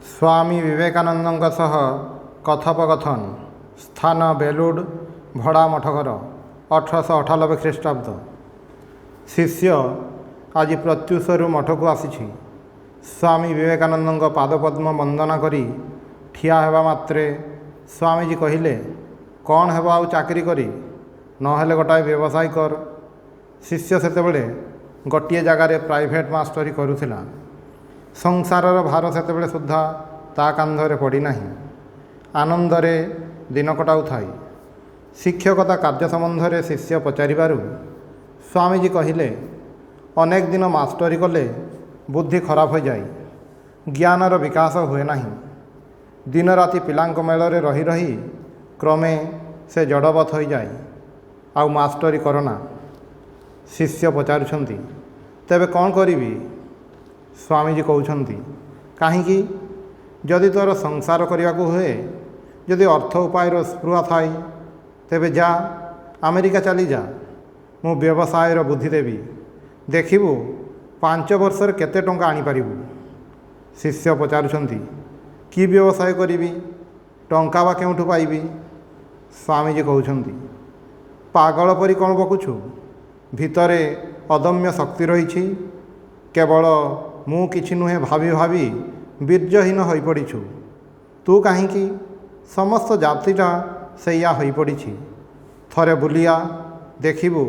स्वामी विवेकानंद सह कथोपकथन। स्थान बेलुड़ भड़ा मठघर 1898 ख्रीष्टाब्द। शिष्य आज प्रत्युषरु मठ को आसी स्वामी विवेकानंद पादपद्म वंदना करी ठिया हेबा मात्रे स्वामीजी कहिले, कौन हेब आउ चाकरी करी नहेले गोटाए व्यवसाय कर। शिष्य सेतेबेले गोटे जगार प्राइवेट मास्टरी करुथिला। संसारर भार सेतेबेले सुद्धा ता कांधरे पड़ी नाही। आनंदरे दिन कटाऊ थाई। शिक्षकता कार्य संबंधरे शिष्य पचारिबारु स्वामीजी कहिले, अनेक दिन मास्टरी कले बुद्धि खराब हो जाए, ज्ञानर विकास हुए नहीं। दिन राति पिलांक मेलरे रही रही क्रमे से जड़वत हो जाए। आउ मास्टरी करना। शिष्य पचारुछंती, तेबे कौन करिबी? स्वामीजी कहउछंती, काहींकि जदि तोर संसार करिया को हुए, जदि अर्थ उपायर स्पृहा थाई, तेबे जा अमेरिका चली जा। मु व्यवसायर बुद्धि देवी, देखिबु 5 वर्षर केते टंका आनी पारिबु। शिष्य पचारुछंती, कि व्यवसाय करिबी? टंका बा केउठु पाइबी? स्वामीजी कहउछंती, पागल परी कौन बकुछु? भितरे अदम्य शक्ति रही। केवल मु किछि नुहे भावी भावी बीर्यहीन होई पड़िछु। तू काहींकि समस्त जातिटा सैया होई पड़िछि। थरे बुलिया देखिबु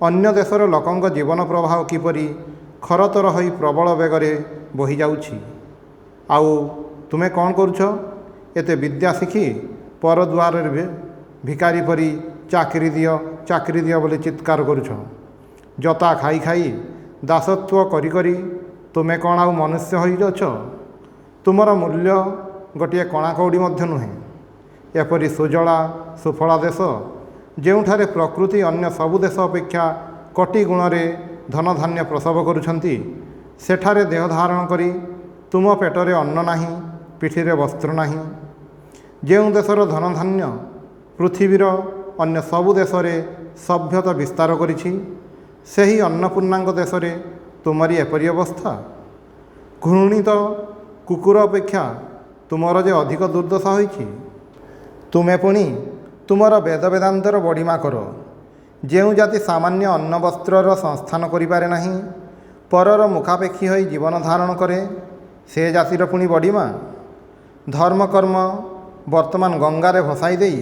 अन्य देशर लोकंक जीवन प्रवाह किपरि खरतर होई प्रबल बेगरे बही जाउछि। आउ तुमे कौन करुछ? एते विद्या शिखी पर द्वार भिकारी परी चाकरी दियो बोली चित्कार करुछ। जता खाई खाई दासत्व करी करी तुमे कौन आउ मनुष्य होई जाछ? तुमर मूल्य गोटे कणा कौड़ी मध्य नुहे। एपरी सुजला सुफला देश, जेउठारे प्रकृति अन्य सबु देश अपेक्षा कोटि गुणरे धन धान्य प्रसव करुछंती, सेठारे देह धारण करी तुम पेटरे अन्न नाही, पिठीरे वस्त्र नाही। जेउ देशर धन धान्य पृथिवीर अन्य सबु देशरे सभ्यता विस्तार करिछि, सेही अन्नपूर्णांग देशरे तुमरी एपरी अवस्था। घृणित कुकुर अपेक्षा तुमर जे अधिक दुर्दशा होइछि। तुमे पुणी तुमर वेद वेदांतर बड़ीमा कर। जेउ जाति सामान्य अन्न वस्त्रर संस्थान करिपारे नाही, परर मुखापेक्षी होई जीवन धारण करे, से जातिर पुणी बड़ीमा। धर्म कर्म वर्तमान गंगारे भसाई देई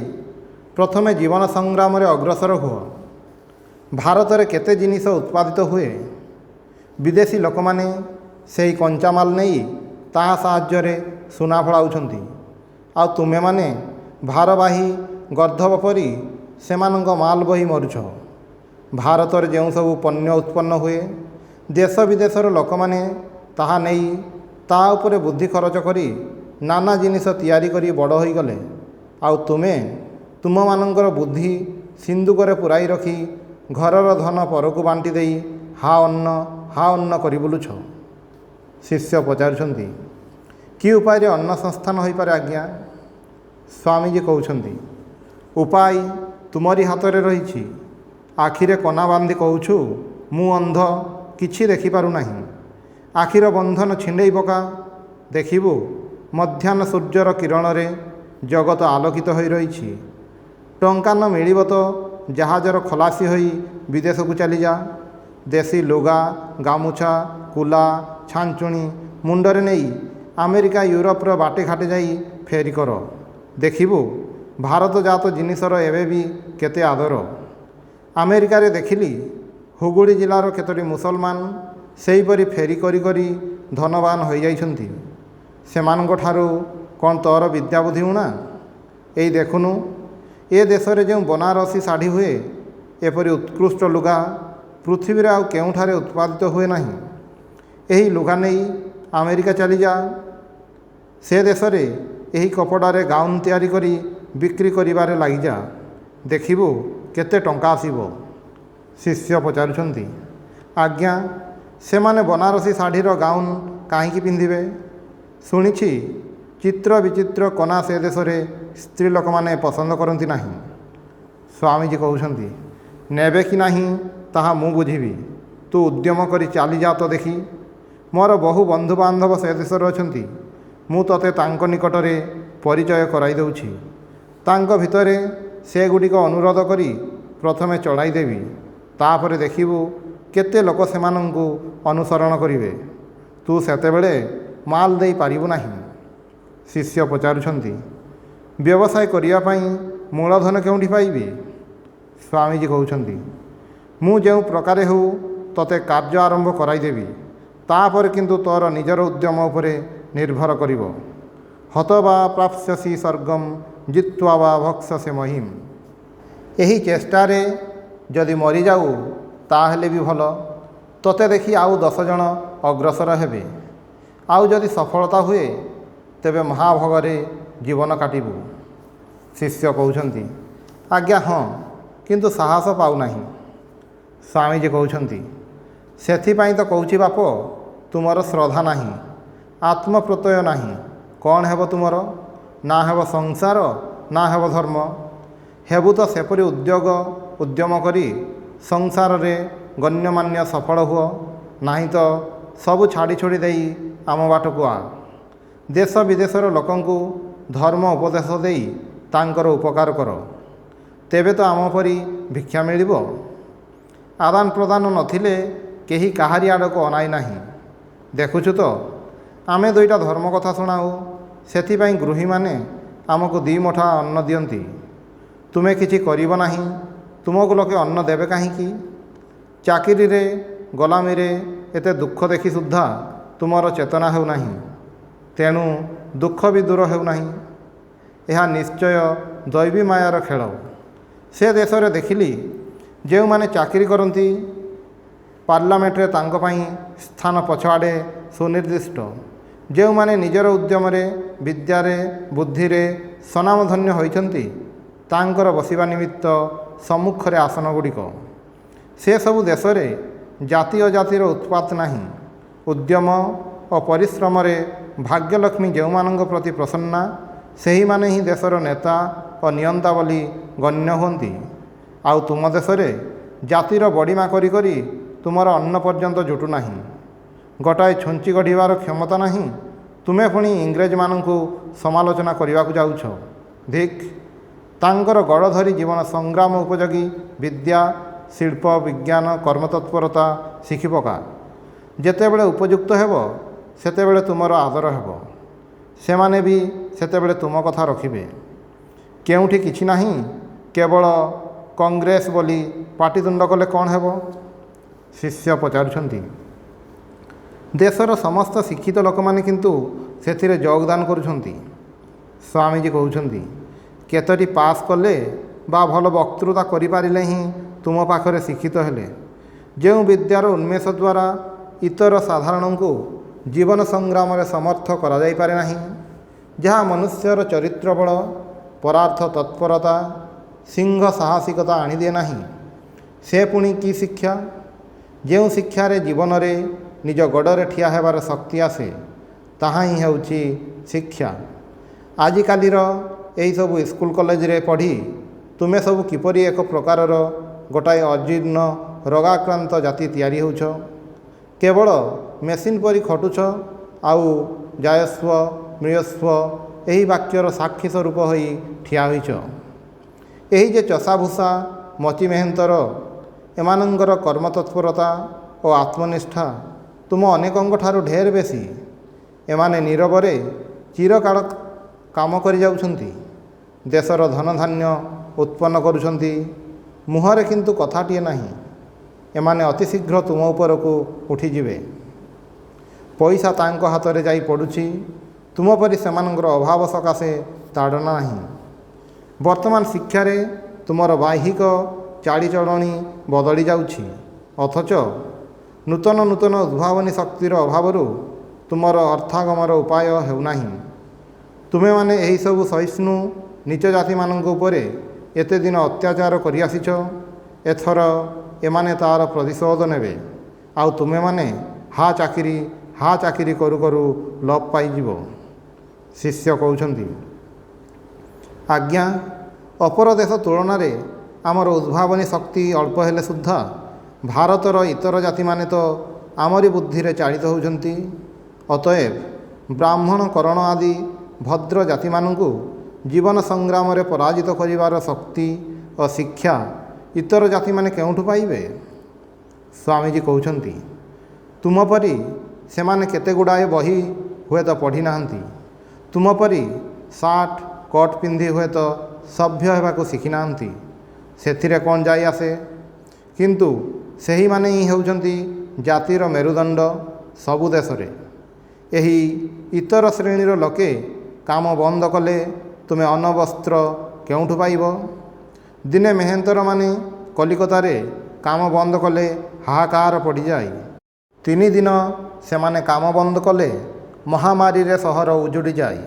प्रथमे जीवन संग्राम रे अग्रसर हुआ। भारत रे केते जिनिस उत्पादित हुए, विदेशी लोक माने सेही कंचामाल नहीं ताहा साहाय्य सुना फड़ाउछंती। आ तुमे माने भारवाही गर्धब परी सेमानंग माल बही मरुछ। भारत रे जेउ सब पण्य उत्पन्न हुए, देश विदेशर लोक माने ताहा नहीं ता उपरे बुद्धि खर्च करी नाना जिनिस तैयारी करी बड़ होई गले। आउ तुमे तुम मानंकर बुद्धि सिंदुकरे पुराई रखी घरर धन परकु बांटी देई हा अन्न करी बुलुछ। शिष्य पचारुछंती, कि उपाय अन्न संस्थान होई पारे आज्ञा? स्वामीजी कहउछंती, उपाय तुमरी हातरे रहिछि। आखिरे कना बांधी कहउछु, मु अंध, किछि देखि पारु नाही। आखिर बंधन छिंडेई पका। देखिबु मध्याह्न सूर्यर किरणरे जगत आलोकित होई रहिछि। टंका न मिलिब तो जहाजर खलासी होई विदेश को चली जा। देशी लुगा गामुछा कुला छांचुणी मुंडरे नहीं अमेरिका यूरोपर बाटे घाटे जाई फेरी कर। देखिबु भारत जात जिनिसर एबे भी केते आदर। अमेरिका रे देखिली हुगुड़ी जिलार केतोटी मुसलमान सेहीपरि फेरी करी करी धनवान हो जाइछंती। सेमानंक ठारू कौन तोर विद्या बुद्धि उणा? एई देखुनु, ए देशरे जो बनारसी शाढ़ी हुए, एपरी उत्कृष्ट लुगा पृथ्वी आउ केउठारे उत्पादित हुए नहीं। एही लुगा नहीं अमेरिका चली जा। से देशरे एही कपड़ारे गाउन तैयारी करी बिक्री करिबारे लागि जा। देखिबु केते टंका आसीबो। शिष्य पचारुछंती, आज्ञा सेमाने बनारसी शाढ़ीर गाउन काहींकि पिंधिबे? शुणिछि चित्र विचित्र कना से देशरे स्त्री लोक माने पसंद करती नहीं। स्वामीजी कहउछंती, नेबे कि नाही ताहा मु बुझिबी। तू उद्यम करी चली जा तो देखी। मोर बहु बंधु बांधव से देशर अछंती। ମୁଁ ତୋତେ ତାଙ୍କ ନିକଟରେ ପରିଚୟ କରାଇ ଦେଉଛି। ତାଙ୍କ ଭିତରେ ସେଗୁଡ଼ିକ ଅନୁରୋଧ କରି ପ୍ରଥମେ ଚଳାଇ ଦେବି। ତାପରେ ଦେଖିବୁ କେତେ ଲୋକ ସେମାନଙ୍କୁ ଅନୁସରଣ କରିବେ। ତୁ ସେତେବେଳେ ମାଲ ଦେଇପାରିବୁ ନାହିଁ। ଶିଷ୍ୟ ପଚାରୁଛନ୍ତି, ବ୍ୟବସାୟ କରିବା ପାଇଁ ମୂଳଧନ କେଉଁଠି ପାଇବି? ସ୍ୱାମୀଜୀ କହୁଛନ୍ତି, ମୁଁ ଯେଉଁ ପ୍ରକାରେ ହେଉ ତୋତେ କାର୍ଯ୍ୟ ଆରମ୍ଭ କରାଇଦେବି। ତାପରେ କିନ୍ତୁ ତୋର ନିଜର ଉଦ୍ୟମ ଉପରେ ନିର୍ଭର କରିବ। ହତ ବା ପ୍ରାପ୍ସ୍ୟସି ସ୍ୱର୍ଗମ୍ ଜିତ୍ୱା ବା ଭକ୍ଷ୍ୟସେ ମହିମ୍। ଏହି ଚେଷ୍ଟାରେ ଯଦି ମରିଯାଉ ତାହେଲେ ବି ଭଲ। ତୋତେ ଦେଖି ଆଉ 10 ଜଣ ଅଗ୍ରସର ହେବେ। ଆଉ ଯଦି ସଫଳତା ହୁଏ ତେବେ ମହାଭୋଗରେ ଜୀବନ କାଟିବୁ। ଶିଷ୍ୟ କହୁଛନ୍ତି, ଆଜ୍ଞା ହଁ, କିନ୍ତୁ ସାହସ ପାଉନାହିଁ। ସ୍ୱାମୀଜୀ କହୁଛନ୍ତି, ସେଥିପାଇଁ ତ କହୁଛି ବାପ, ତୁମର ଶ୍ରଦ୍ଧା ନାହିଁ, ଆତ୍ମପ୍ରତ୍ୟୟ ନାହିଁ। କ'ଣ ହେବ ତୁମର? ନା ହେବ ସଂସାର, ନା ହେବ ଧର୍ମ। ହେବୁ ତ ସେପରି ଉଦ୍ୟମ କରି ସଂସାରରେ ଗଣ୍ୟମାନ୍ୟ ସଫଳ ହୁଅ, ନାହିଁ ତ ସବୁ ଛାଡ଼ି ଦେଇ ଆମ ବାଟକୁ ଆ। ଦେଶ ବିଦେଶର ଲୋକଙ୍କୁ ଧର୍ମ ଉପଦେଶ ଦେଇ ତାଙ୍କର ଉପକାର କର। ତେବେ ତ ଆମ ପରି ଭିକ୍ଷା ମିଳିବ। ଆଦାନ ପ୍ରଦାନ ନଥିଲେ କେହି କାହାରି ଆଡ଼କୁ ଅନାଇ ନାହିଁ। ଦେଖୁଛୁ ତ, ଆମେ 2ଟା ଧର୍ମ କଥା ଶୁଣାଉ, ସେଥିପାଇଁ ଗୃହୀମାନେ ଆମକୁ 2 ମୁଠା ଅନ୍ନ ଦିଅନ୍ତି। ତୁମେ କିଛି କରିବ ନାହିଁ, ତୁମକୁ ଲୋକେ ଅନ୍ନ ଦେବେ କାହିଁକି? ଚାକିରିରେ ଗୋଲାମୀରେ ଏତେ ଦୁଃଖ ଦେଖି ସୁଦ୍ଧା ତୁମର ଚେତନା ହେଉନାହିଁ। ତେଣୁ ଦୁଃଖ ବି ଦୂର ହେଉନାହିଁ। ଏହା ନିଶ୍ଚୟ ଦୈବୀ ମାୟାର ଖେଳ। ସେ ଦେଶରେ ଦେଖିଲି, ଯେଉଁମାନେ ଚାକିରି କରନ୍ତି ପାର୍ଲାମେଣ୍ଟରେ ତାଙ୍କ ପାଇଁ ସ୍ଥାନ ପଛଆଡ଼େ ସୁନିର୍ଦ୍ଦିଷ୍ଟ। ଯେଉଁମାନେ ନିଜର ଉଦ୍ୟମରେ ବିଦ୍ୟାରେ ବୁଦ୍ଧିରେ ସ୍ୱନାମଧନ୍ୟ ହୋଇଛନ୍ତି ତାଙ୍କର ବସିବା ନିମିତ୍ତ ସମ୍ମୁଖରେ ଆସନଗୁଡ଼ିକ। ସେସବୁ ଦେଶରେ ଜାତି ଅଜାତିର ଉତ୍ପାତ ନାହିଁ। ଉଦ୍ୟମ ଓ ପରିଶ୍ରମରେ ଭାଗ୍ୟଲକ୍ଷ୍ମୀ ଯେଉଁମାନଙ୍କ ପ୍ରତି ପ୍ରସନ୍ନା, ସେହିମାନେ ହିଁ ଦେଶର ନେତା ଓ ନିୟନ୍ତା ବୋଲି ଗଣ୍ୟ ହୁଅନ୍ତି। ଆଉ ତୁମ ଦେଶରେ ଜାତିର ବଡ଼ିମା କରି କରି ତୁମର ଅନ୍ନ ପର୍ଯ୍ୟନ୍ତ ଜୁଟୁନାହିଁ। ଗୋଟାଏ ଛୁଞ୍ଚି ଗଢ଼ିବାର କ୍ଷମତା ନାହିଁ, ତୁମେ ପୁଣି ଇଂରେଜମାନଙ୍କୁ ସମାଲୋଚନା କରିବାକୁ ଯାଉଛ। ଧିକ୍! ତାଙ୍କର ଗଡ଼ ଧରି ଜୀବନ ସଂଗ୍ରାମ ଉପଯୋଗୀ ବିଦ୍ୟା, ଶିଳ୍ପ, ବିଜ୍ଞାନ, କର୍ମତତ୍ପରତା ଶିଖି ପକା। ଯେତେବେଳେ ଉପଯୁକ୍ତ ହେବ ସେତେବେଳେ ତୁମର ଆଦର ହେବ। ସେମାନେ ବି ସେତେବେଳେ ତୁମ କଥା ରଖିବେ। କେଉଁଠି କିଛି ନାହିଁ, କେବଳ କଂଗ୍ରେସ ବୋଲି ପାଟିତୁଣ୍ଡ କଲେ କ'ଣ ହେବ? ଶିଷ୍ୟ ପଚାରୁଛନ୍ତି, ଦେଶର ସମସ୍ତ ଶିକ୍ଷିତ ଲୋକମାନେ କିନ୍ତୁ ସେଥିରେ ଯୋଗଦାନ କରୁଛନ୍ତି। ସ୍ୱାମୀଜୀ କହୁଛନ୍ତି, କେତୋଟି ପାସ୍ କଲେ ବା ଭଲ ବକ୍ତୃତା କରିପାରିଲେ ହିଁ ତୁମ ପାଖରେ ଶିକ୍ଷିତ ହେଲେ। ଯେଉଁ ବିଦ୍ୟାର ଉନ୍ମେଷ ଦ୍ୱାରା ଇତର ସାଧାରଣଙ୍କୁ ଜୀବନ ସଂଗ୍ରାମରେ ସମର୍ଥ କରାଯାଇପାରେ ନାହିଁ, ଯାହା ମନୁଷ୍ୟର ଚରିତ୍ର ବଳ, ପରାର୍ଥ ତତ୍ପରତା, ସିଂହ ସାହସିକତା ଆଣିଦିଏ ନାହିଁ, ସେ ପୁଣି କି ଶିକ୍ଷା? ଯେଉଁ ଶିକ୍ଷାରେ ଜୀବନରେ ନିଜ ଗୋଡ଼ରେ ଠିଆ ହେବାର ଶକ୍ତି ଆସେ, ତାହା ହିଁ ହେଉଛି ଶିକ୍ଷା। ଆଜିକାଲିର ଏହିସବୁ ସ୍କୁଲ କଲେଜରେ ପଢ଼ି ତୁମେ ସବୁ କିପରି ଏକ ପ୍ରକାରର ଗୋଟାଏ ଅଜୀର୍ଣ୍ଣ ରୋଗାକ୍ରାନ୍ତ ଜାତି ତିଆରି ହେଉଛ। କେବଳ ମେସିନ୍ ପରି ଖଟୁଛ, ଆଉ ଜାୟସ୍ୱ ମ୍ରିୟସ୍ୱ ଏହି ବାକ୍ୟର ସାକ୍ଷୀ ସ୍ୱରୂପ ହୋଇ ଠିଆ ହୋଇଛ। ଏହି ଯେ ଚଷାଭୂଷା ମଚି ମେହେନ୍ତର, ଏମାନଙ୍କର କର୍ମତତ୍ପରତା ଓ ଆତ୍ମନିଷ୍ଠା ତୁମ ଅନେକଙ୍କଠାରୁ ଢେର ବେଶୀ। ଏମାନେ ନୀରବରେ ଚିରକାଳ କାମ କରିଯାଉଛନ୍ତି, ଦେଶର ଧନଧାନ୍ୟ ଉତ୍ପନ୍ନ କରୁଛନ୍ତି, ମୁହଁରେ କିନ୍ତୁ କଥାଟିଏ ନାହିଁ। ଏମାନେ ଅତି ଶୀଘ୍ର ତୁମ ଉପରକୁ ଉଠିଯିବେ। ପଇସା ତାଙ୍କ ହାତରେ ଯାଇ ପଡ଼ୁଛି, ତୁମ ପରି ସେମାନଙ୍କର ଅଭାବ ସକାଶେ ତାଡ଼ନା ନାହିଁ। ବର୍ତ୍ତମାନ ଶିକ୍ଷାରେ ତୁମର ବାହ୍ୟିକ ଚାଳିଚଳଣି ବଦଳି ଯାଉଛି, ଅଥଚ ନୂତନ ଉଦ୍ଭାବନୀ ଶକ୍ତିର ଅଭାବରୁ ତୁମର ଅର୍ଥାଗମର ଉପାୟ ହେଉନାହିଁ। ତୁମେମାନେ ଏହିସବୁ ସହିଷ୍ଣୁ ନୀଚ ଜାତିମାନଙ୍କ ଉପରେ ଏତେ ଦିନ ଅତ୍ୟାଚାର କରିଆସିଛ। ଏଥର ଏମାନେ ତା'ର ପ୍ରତିଶୋଧ ନେବେ, ଆଉ ତୁମେମାନେ ହା ଚାକିରି କରୁ କରୁ ଲୋପ ପାଇଯିବ। ଶିଷ୍ୟ କହୁଛନ୍ତି, ଆଜ୍ଞା, ଅପର ଦେଶ ତୁଳନାରେ ଆମର ଉଦ୍ଭାବନୀ ଶକ୍ତି ଅଳ୍ପ ହେଲେ ସୁଦ୍ଧା ଭାରତର ଇତର ଜାତିମାନେ ତ ଆମରି ବୁଦ୍ଧିରେ ଚାଳିତ ହେଉଛନ୍ତି। ଅତଏବ ବ୍ରାହ୍ମଣ କରଣ ଆଦି ଭଦ୍ର ଜାତିମାନଙ୍କୁ ଜୀବନ ସଂଗ୍ରାମରେ ପରାଜିତ କରିବାର ଶକ୍ତି ଓ ଶିକ୍ଷା ଇତର ଜାତିମାନେ କେଉଁଠୁ ପାଇବେ? ସ୍ୱାମୀଜୀ କହୁଛନ୍ତି, ତୁମ ପରି ସେମାନେ କେତେ ଗୁଡ଼ାଏ ବହି ହୁଏତ ପଢ଼ି ନାହାନ୍ତି। ତୁମ ପରି ସାର୍ଟ କୋଟ୍ ପିନ୍ଧି ହୁଏତ ସଭ୍ୟ ହେବାକୁ ଶିଖିନାହାନ୍ତି। ସେଥିରେ କ'ଣ ଯାଇ ଆସେ? କିନ୍ତୁ ସେହିମାନେ ହିଁ ହେଉଛନ୍ତି ଜାତିର ମେରୁଦଣ୍ଡ ସବୁ ଦେଶରେ। ଏହି ଇତର ଶ୍ରେଣୀର ଲୋକେ କାମ ବନ୍ଦ କଲେ ତୁମେ ଅନବସ୍ତ୍ର କେଉଁଠୁ ପାଇବ? ଦିନେ ମେହେନ୍ତରମାନେ କଲିକତାରେ କାମ ବନ୍ଦ କଲେ ହାହାକାର ପଡ଼ିଯାଏ। 3 ଦିନ ସେମାନେ କାମ ବନ୍ଦ କଲେ ମହାମାରୀରେ ସହର ଉଜୁଡ଼ିଯାଏ।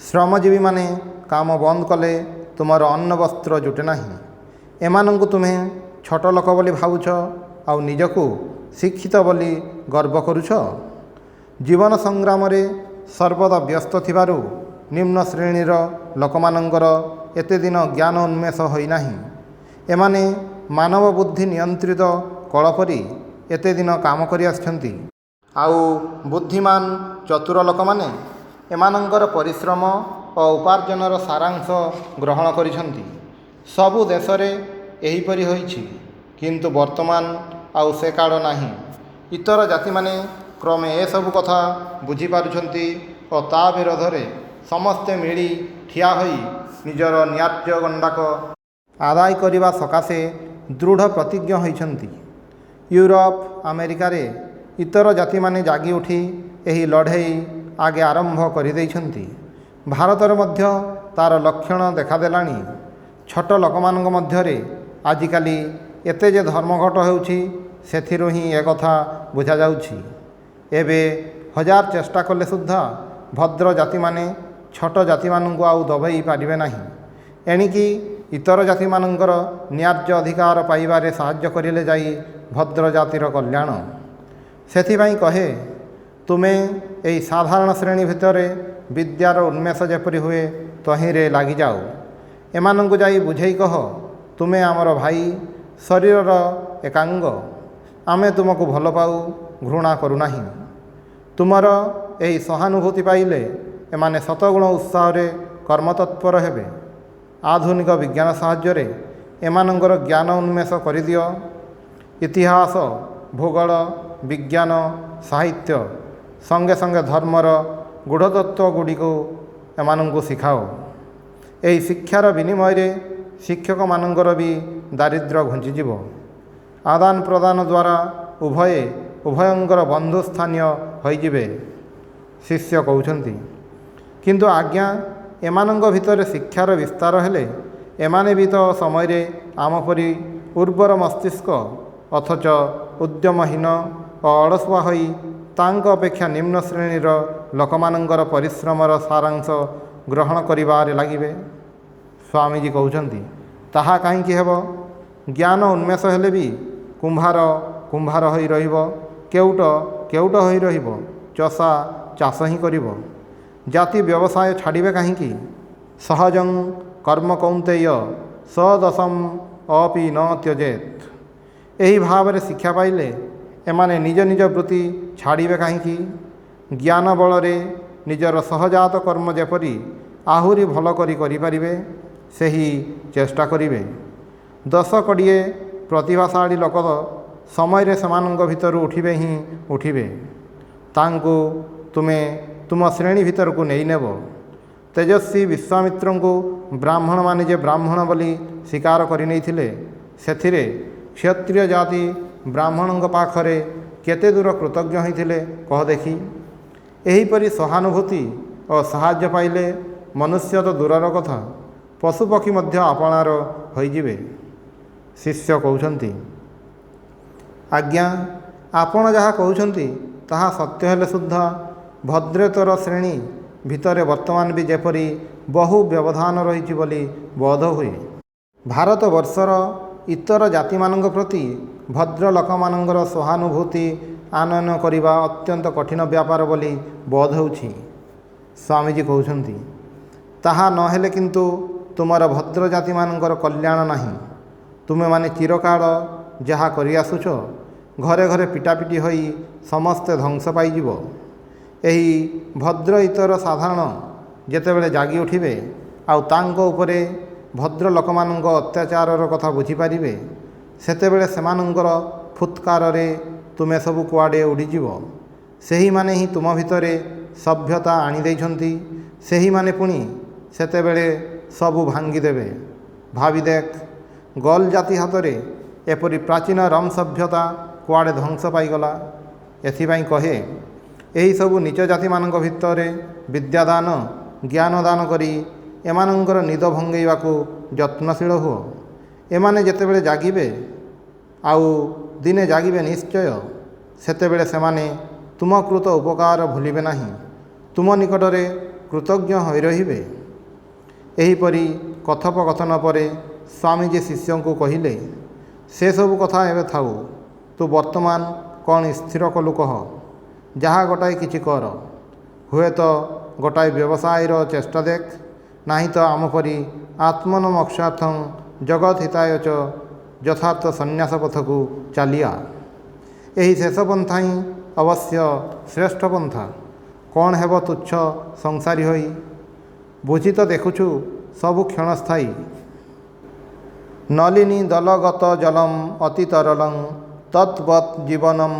ଶ୍ରମଜୀବୀମାନେ କାମ ବନ୍ଦ କଲେ ତୁମର ଅନ୍ନ ବସ୍ତ୍ର ଜୁଟେ ନାହିଁ। ଏମାନଙ୍କୁ ତୁମେ ଛୋଟ ଲୋକ ବୋଲି ଭାବୁଛ ଆଉ ନିଜକୁ ଶିକ୍ଷିତ ବୋଲି ଗର୍ବ କରୁଛ। ଜୀବନ ସଂଗ୍ରାମରେ ସର୍ବଦା ବ୍ୟସ୍ତ ଥିବାରୁ ନିମ୍ନ ଶ୍ରେଣୀର ଲୋକମାନଙ୍କର ଏତେ ଦିନ ଜ୍ଞାନ ଉନ୍ମେଷ ହୋଇନାହିଁ। ଏମାନେ ମାନବ ବୁଦ୍ଧି ନିୟନ୍ତ୍ରିତ କଳ ପରି ଏତେ ଦିନ କାମ କରି ଆସିଛନ୍ତି। ଆଉ ବୁଦ୍ଧିମାନ ଚତୁର ଲୋକମାନେ ଏମାନଙ୍କର ପରିଶ୍ରମ ଓ ଉପାର୍ଜନର ସାରାଂଶ ଗ୍ରହଣ କରିଛନ୍ତି। ସବୁ ଦେଶରେ ଏହିପରି ହୋଇଛି। କିନ୍ତୁ ବର୍ତ୍ତମାନ ଆଉ ସେ କାଳ ନାହିଁ। ଇତର ଜାତିମାନେ କ୍ରମେ ଏସବୁ କଥା ବୁଝିପାରୁଛନ୍ତି ଓ ତା ବିରୋଧରେ ସମସ୍ତେ ମିଳି ଠିଆ ହୋଇ ନିଜର ନ୍ୟାଯ୍ୟ ଗଣ୍ଡାକ ଆଦାୟ କରିବା ସକାଶେ ଦୃଢ଼ ପ୍ରତିଜ୍ଞ ହୋଇଛନ୍ତି। ୟୁରୋପ ଆମେରିକାରେ ଇତର ଜାତିମାନେ ଜାଗି ଉଠି ଏହି ଲଢ଼େଇ ଆଗେ ଆରମ୍ଭ କରିଦେଇଛନ୍ତି। ଭାରତରେ ମଧ୍ୟ ତା'ର ଲକ୍ଷଣ ଦେଖାଦେଲାଣି। ଛୋଟ ଲୋକମାନଙ୍କ ମଧ୍ୟରେ ଆଜିକାଲି ଏତେ ଯେ ଧର୍ମଘଟ ହେଉଛି ସେଥିରୁ ହିଁ ଏକଥା ବୁଝାଯାଉଛି। ଏବେ 1000 ଚେଷ୍ଟା କଲେ ସୁଦ୍ଧା ଭଦ୍ର ଜାତିମାନେ ଛୋଟ ଜାତିମାନଙ୍କୁ ଆଉ ଦବେଇ ପାରିବେ ନାହିଁ। ଏଣିକି ଇତର ଜାତିମାନଙ୍କର ନ୍ୟାଯ୍ୟ ଅଧିକାର ପାଇବାରେ ସାହାଯ୍ୟ କରିଲେ ଯାଇ ଭଦ୍ର ଜାତିର କଲ୍ୟାଣ। ସେଥିପାଇଁ କହେ, ତୁମେ ଏହି ସାଧାରଣ ଶ୍ରେଣୀ ଭିତରେ ବିଦ୍ୟାର ଉନ୍ମେଷ ଯେପରି ହୁଏ ତହିଁରେ ଲାଗିଯାଅ। ଏମାନଙ୍କୁ ଯାଇ ବୁଝେଇ କହ, ତୁମେ ଆମର ଭାଇ, ଶରୀରର ଏକାଙ୍ଗ। ଆମେ ତୁମକୁ ଭଲ ପାଉ, ଘୃଣା କରୁନାହିଁ। ତୁମର ଏହି ସହାନୁଭୂତି ପାଇଲେ ଏମାନେ ଶତଗୁଣ ଉତ୍ସାହରେ କର୍ମତତ୍ପର ହେବେ। ଆଧୁନିକ ବିଜ୍ଞାନ ସାହାଯ୍ୟରେ ଏମାନଙ୍କର ଜ୍ଞାନ ଉନ୍ମେଷ କରିଦିଅ। ଇତିହାସ, ଭୂଗୋଳ, ବିଜ୍ଞାନ, ସାହିତ୍ୟ ସଙ୍ଗେ ସଙ୍ଗେ ଧର୍ମର ଗୂଢ଼ତତ୍ତ୍ୱଗୁଡ଼ିକୁ ଏମାନଙ୍କୁ ଶିଖାଅ। ଏହି ଶିକ୍ଷାର ବିନିମୟରେ ଶିକ୍ଷକମାନଙ୍କର ବି ଦାରିଦ୍ର୍ୟ ଘୁଞ୍ଚିଯିବ। ଆଦାନ ପ୍ରଦାନ ଦ୍ୱାରା ଉଭୟଙ୍କର ବନ୍ଧୁସ୍ଥାନୀୟ ହୋଇଯିବେ। ଶିଷ୍ୟ କହୁଛନ୍ତି, କିନ୍ତୁ ଆଜ୍ଞା, ଏମାନଙ୍କ ଭିତରେ ଶିକ୍ଷାର ବିସ୍ତାର ହେଲେ ଏମାନେ ବି ତ ସମୟରେ ଆମ ପରି ଉର୍ବର ମସ୍ତିଷ୍କ ଅଥଚ ଉଦ୍ୟମହୀନ ଓ ଅଳସୁଆ ହୋଇ ତାଙ୍କ ଅପେକ୍ଷା ନିମ୍ନ ଶ୍ରେଣୀର ଲୋକମାନଙ୍କର ପରିଶ୍ରମର ସାରାଂଶ ଗ୍ରହଣ କରିବାରେ ଲାଗିବେ। ସ୍ୱାମୀଜୀ କହୁଛନ୍ତି, ତାହା କାହିଁକି ହେବ? ଜ୍ଞାନ ଉନ୍ମେଷ ହେଲେ ବି କୁମ୍ଭାର କୁମ୍ଭାର ହୋଇ ରହିବ, କେଉଟ କେଉଟ ହୋଇ ରହିବ, ଚଷା ଚାଷ ହିଁ କରିବ। ଜାତି ବ୍ୟବସାୟ ଛାଡ଼ିବେ କାହିଁକି? ସହଜଂ କର୍ମ କୌନ୍ତେୟ ସଦଶମ ଅପି ନ ତ୍ୟଜେତ୍। ଏହି ଭାବରେ ଶିକ୍ଷା ପାଇଲେ ଏମାନେ ନିଜ ନିଜ ବୃତ୍ତି ଛାଡ଼ିବେ କାହିଁକି? ଜ୍ଞାନ ବଳରେ ନିଜର ସହଜାତ କର୍ମ ଯେପରି ଆହୁରି ଭଲ କରିପାରିବେ ସେହି ଚେଷ୍ଟା କରିବେ। 10-20 ପ୍ରତିଭାଶାଳୀ ଲୋକ ସମୟରେ ସେମାନଙ୍କ ଭିତରୁ ଉଠିବେ ହିଁ ଉଠିବେ। ତାଙ୍କୁ ତୁମେ ତୁମ ଶ୍ରେଣୀ ଭିତରକୁ ନେଇନେବ। ତେଜସ୍ୱୀ ବିଶ୍ୱାମିତ୍ରଙ୍କୁ ବ୍ରାହ୍ମଣମାନେ ଯେ ବ୍ରାହ୍ମଣ ବୋଲି ସ୍ୱୀକାର କରିନେଇଥିଲେ, ସେଥିରେ କ୍ଷତ୍ରିୟ ଜାତି ବ୍ରାହ୍ମଣଙ୍କ ପାଖରେ କେତେ ଦୂର କୃତଜ୍ଞ ହୋଇଥିଲେ କହ ଦେଖି। ଏହିପରି ସହାନୁଭୂତି ଓ ସାହାଯ୍ୟ ପାଇଲେ ମନୁଷ୍ୟ ତ ଦୂରର କଥା, ପଶୁପକ୍ଷୀ ମଧ୍ୟ ଆପଣାର ହୋଇଯିବେ। ଶିଷ୍ୟ କହୁଛନ୍ତି, ଆଜ୍ଞା, ଆପଣ ଯାହା କହୁଛନ୍ତି ତାହା ସତ୍ୟ ହେଲେ ସୁଦ୍ଧା ଭଦ୍ରେତର ଶ୍ରେଣୀ ଭିତରେ ବର୍ତ୍ତମାନ ବି ଯେପରି ବହୁ ବ୍ୟବଧାନ ରହିଛି ବୋଲି ବୋଧ ହୁଏ। ଭାରତବର୍ଷର ଇତର ଜାତିମାନଙ୍କ ପ୍ରତି ଭଦ୍ର ଲୋକମାନଙ୍କର ସହାନୁଭୂତି ଆନୟନ କରିବା ଅତ୍ୟନ୍ତ କଠିନ ବ୍ୟାପାର ବୋଲି ବୋଧ ହେଉଛି। ସ୍ୱାମୀଜୀ କହୁଛନ୍ତି, ତାହା ନହେଲେ କିନ୍ତୁ ତୁମର ଭଦ୍ର ଜାତିମାନଙ୍କର କଲ୍ୟାଣ ନାହିଁ। ତୁମେମାନେ ଚିରକାଳ ଯାହା କରିଆସୁଛ, ଘରେ ଘରେ ପିଟାପିଟି ହୋଇ ସମସ୍ତେ ଧ୍ୱଂସ ପାଇଯିବ। ଏହି ଭଦ୍ର ଇତର ସାଧାରଣ ଯେତେବେଳେ ଜାଗି ଉଠିବେ ଆଉ ତାଙ୍କ ଉପରେ ଭଦ୍ର ଲୋକମାନଙ୍କ ଅତ୍ୟାଚାରର କଥା ବୁଝିପାରିବେ, ସେତେବେଳେ ସେମାନଙ୍କର ଫୁତ୍କାରରେ ତୁମେ ସବୁ କୁଆଡ଼େ ଉଡ଼ିଯିବ। ସେହିମାନେ ହିଁ ତୁମ ଭିତରେ ସଭ୍ୟତା ଆଣିଦେଇଛନ୍ତି, ସେହିମାନେ ପୁଣି ସେତେବେଳେ ସବୁ ଭାଙ୍ଗିଦେବେ। ଭାବି ଦେଖ, ଗଲ ଜାତି ହାତରେ ଏପରି ପ୍ରାଚୀନ ରମ୍ ସଭ୍ୟତା କୁଆଡ଼େ ଧ୍ୱଂସ ପାଇଗଲା। ଏଥିପାଇଁ କହେ, ଏହିସବୁ ନୀଚ ଜାତିମାନଙ୍କ ଭିତରେ ବିଦ୍ୟାଦାନ ଜ୍ଞାନ ଦାନ କରି ଏମାନଙ୍କର ନିଦ ଭଙ୍ଗେଇବାକୁ ଯତ୍ନଶୀଳ ହୁଅ। ଏମାନେ ଯେତେବେଳେ ଜାଗିବେ, ଆଉ ଦିନେ ଜାଗିବେ ନିଶ୍ଚୟ, ସେତେବେଳେ ସେମାନେ ତୁମ କୃତ ଉପକାର ଭୁଲିବେ ନାହିଁ, ତୁମ ନିକଟରେ କୃତଜ୍ଞ ହୋଇ ରହିବେ। ଏହିପରି କଥୋପକଥନ ପରେ ସ୍ୱାମୀଜୀ ଶିଷ୍ୟଙ୍କୁ କହିଲେ, ସେସବୁ କଥା ଏବେ ଥାଉ, ତୁ ବର୍ତ୍ତମାନ କ'ଣ ସ୍ଥିର କଲୁ କହ। ଯାହା ଗୋଟାଏ କିଛି କର, ହୁଏତ ଗୋଟାଏ ବ୍ୟବସାୟର ଚେଷ୍ଟା ଦେଖ, ନାହିଁ ତ ଆମ ପରି ଆତ୍ମନ ମୋକ୍ଷାର୍ଥଂ ଜଗତ୍ ହିତାୟ ଚ ଯଥାର୍ଥ ସନ୍ନ୍ୟାସ ପଥକୁ ଚାଲିଆ। ଏହି ଶେଷ ପନ୍ଥା ହିଁ ଅବଶ୍ୟ ଶ୍ରେଷ୍ଠ ପନ୍ଥା। କ'ଣ ହେବ ତୁଚ୍ଛ ସଂସାରୀ ହୋଇ? ବୁଝି ତ ଦେଖୁଛୁ ସବୁ କ୍ଷଣସ୍ଥାୟୀ। ନଳିନୀ ଦଲଗତ ଜଲଂ ଅତି ତରଳଂ ତତ୍ବତ୍ ଜୀବନଂ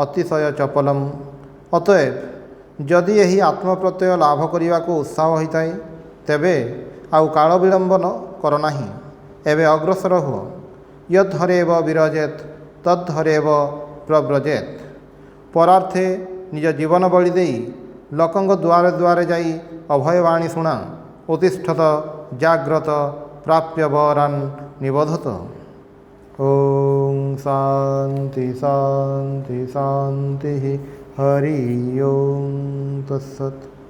ଅତିଶୟ ଚପଲଂ। ଅତଏବ ଯଦି ଏହି ଆତ୍ମପ୍ରତ୍ୟୟ ଲାଭ କରିବାକୁ ଉତ୍ସାହ ହୋଇଥାଏ, ତେବେ ଆଉ କାଳ ବିଳମ୍ବ କର ନାହିଁ, ଏବେ ଅଗ୍ରସର ହୁଅ। ୟଦ୍ ହରେବ ବିରଜେତ୍ ତଦ୍ ହରେବ ପ୍ରବ୍ରଜେତ୍। ପରାର୍ଥେ ନିଜ ଜୀବନ ବଳି ଦେଇ ଲୋକଙ୍କ ଦୁଆରେ ଦୁଆରେ ଯାଇ ଅଭୟବାଣୀ ଶୁଣା। ଉତ୍ତିଷ୍ଠତ ଜାଗ୍ରତ ପ୍ରାପ୍ୟ ବରାନ୍ ନିବୋଧତ। ଓଂ ଶାନ୍ତି ଶାନ୍ତି ଶାନ୍ତି। ହରି ଓಂ ତତ୍ସତ୍।